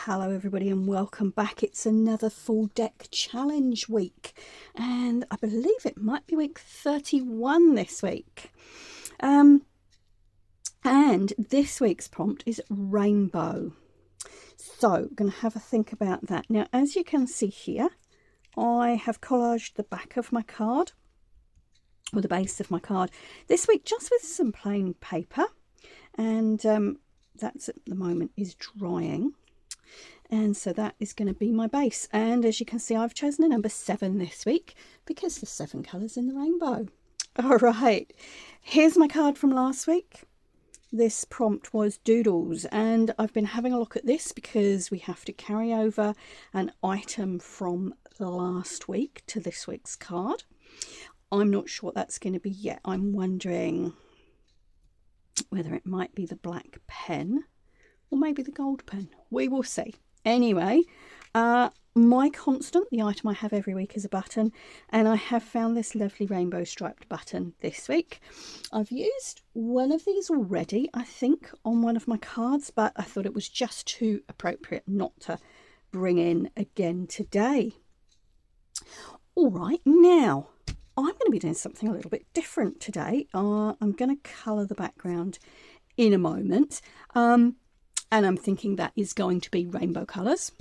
Hello everybody and welcome back. It's another full deck challenge week and I believe it might be week 31 this week. And this week's prompt is rainbow. So I'm going to have a think about that. Now, as you can see here, I have collaged the back of my card, or the base of my card, this week just with some plain paper, and that's at the moment is drying. And so that is going to be my base. And as you can see, I've chosen a number 7 this week because there's 7 colours in the rainbow. All right, here's my card from last week. This prompt was doodles, and I've been having a look at this because we have to carry over an item from last week to this week's card. I'm not sure what that's going to be yet. I'm wondering whether it might be the black pen or maybe the gold pen. We will see. Anyway, my constant, the item I have every week, is a button, and I have found this lovely rainbow striped button this week. I've used one of these already, I think, on one of my cards, but I thought it was just too appropriate not to bring in again today. All right, now I'm going to be doing something a little bit different today. I'm going to colour the background in a moment. And I'm thinking that is going to be rainbow colours.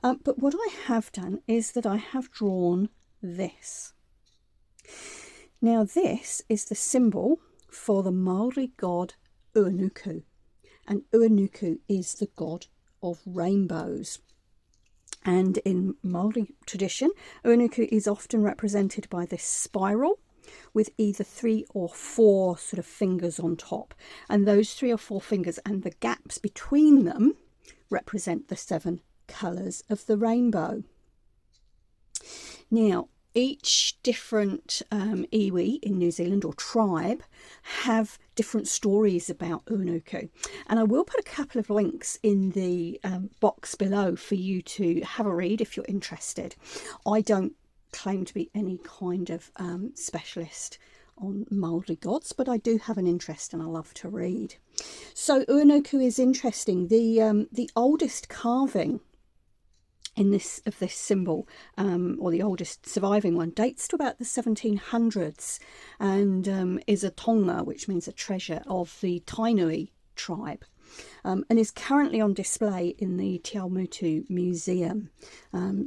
But what I have done is that I have drawn this. Now this is the symbol for the Maori god Uenuku. And Uenuku is the god of rainbows. And in Maori tradition, Uenuku is often represented by this spiral with either 3 or 4 sort of fingers on top, and those 3 or 4 fingers and the gaps between them represent the 7 colours of the rainbow. Now, each different iwi in New Zealand or tribe have different stories about Uenuku, and I will put a couple of links in the box below for you to have a read if you're interested. I don't claim to be any kind of specialist on Maori gods, but I do have an interest and I love to read. So Uenuku is interesting. The oldest carving in this symbol, or the oldest surviving one, dates to about the 1700s, and is a tonga, which means a treasure, of the Tainui tribe. And is currently on display in the Te Awamutu Museum.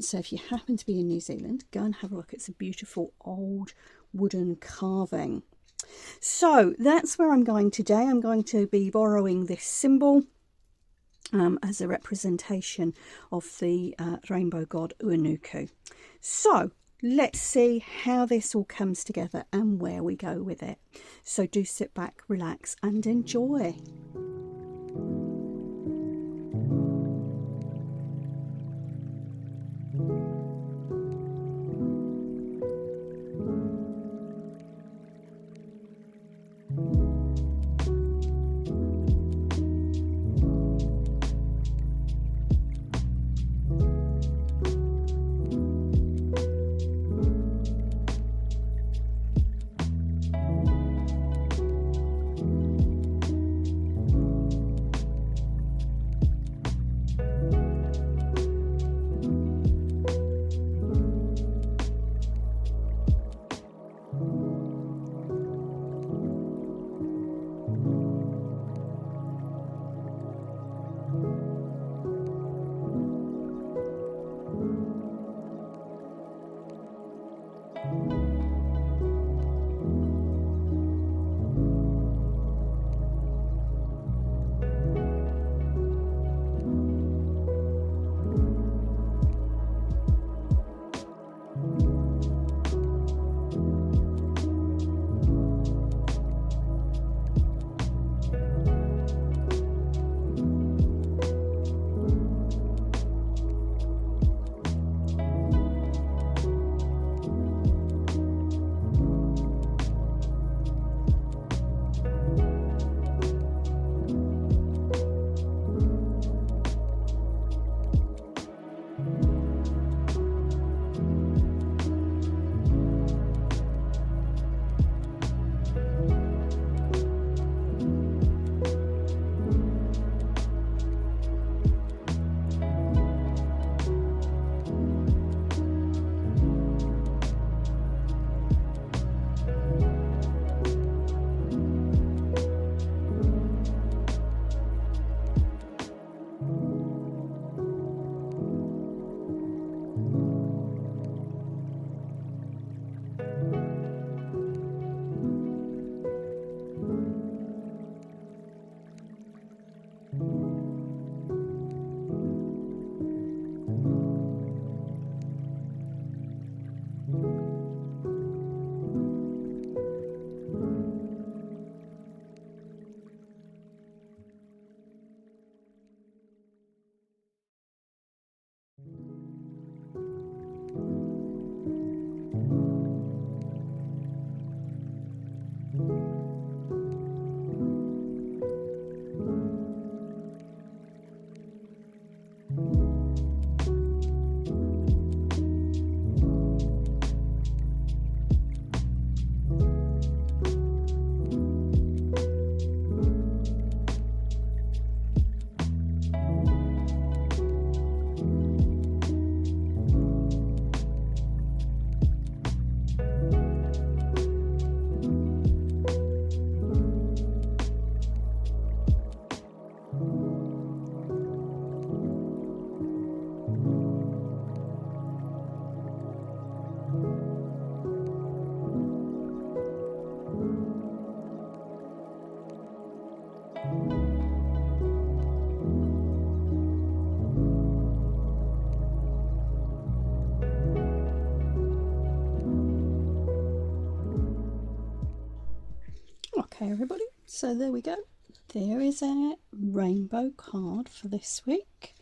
So if you happen to be in New Zealand, go and have a look. It's a beautiful old wooden carving. So that's where I'm going today. I'm going to be borrowing this symbol as a representation of the rainbow god Uenuku. So let's see how this all comes together and where we go with it. So do sit back, relax and enjoy. Hi everybody, so there we go. There is our rainbow card for this week,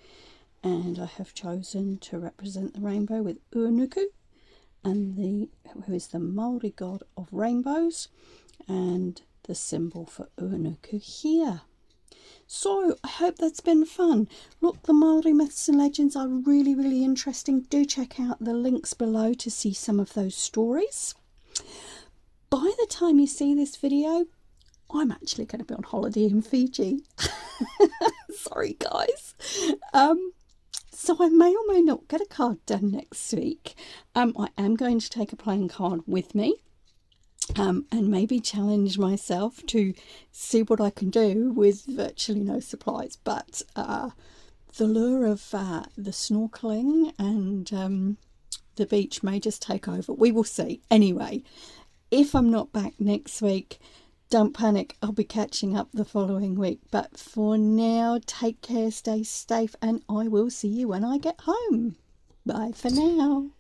and I have chosen to represent the rainbow with Uenuku, and who is the Maori god of rainbows, and the symbol for Uenuku here. So I hope that's been fun. Look, the Maori myths and legends are really interesting. Do check out the links below to see some of those stories. By the time you see this video, I'm actually going to be on holiday in Fiji. Sorry guys. So I may or may not get a card done next week. I am going to take a playing card with me, and maybe challenge myself to see what I can do with virtually no supplies. But the lure of the snorkeling and the beach may just take over. We will see. Anyway, if I'm not back next week, don't panic, I'll be catching up the following week. But for now, take care, stay safe, and I will see you when I get home. Bye for now.